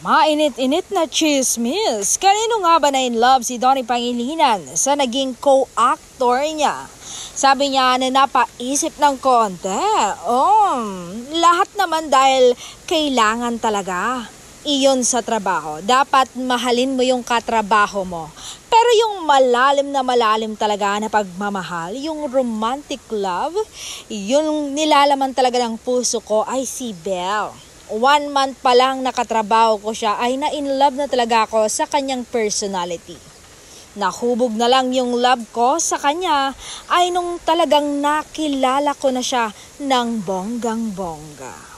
Mainit-init na chismis. Kanino nga ba na in love si Donnie Pangilinan sa naging co-actor niya? Sabi niya na napaisip ng konti. Lahat naman dahil kailangan talaga. Iyon sa trabaho. Dapat mahalin mo yung katrabaho mo. Pero yung malalim talaga na pagmamahal, yung romantic love, yung nilalaman talaga ng puso ko ay si Belle. 1 month pa lang nakatrabaho ko siya ay na-in-love na talaga ako sa kanyang personality. Nahubog na lang yung love ko sa kanya ay nung talagang nakilala ko na siya ng bonggang-bongga.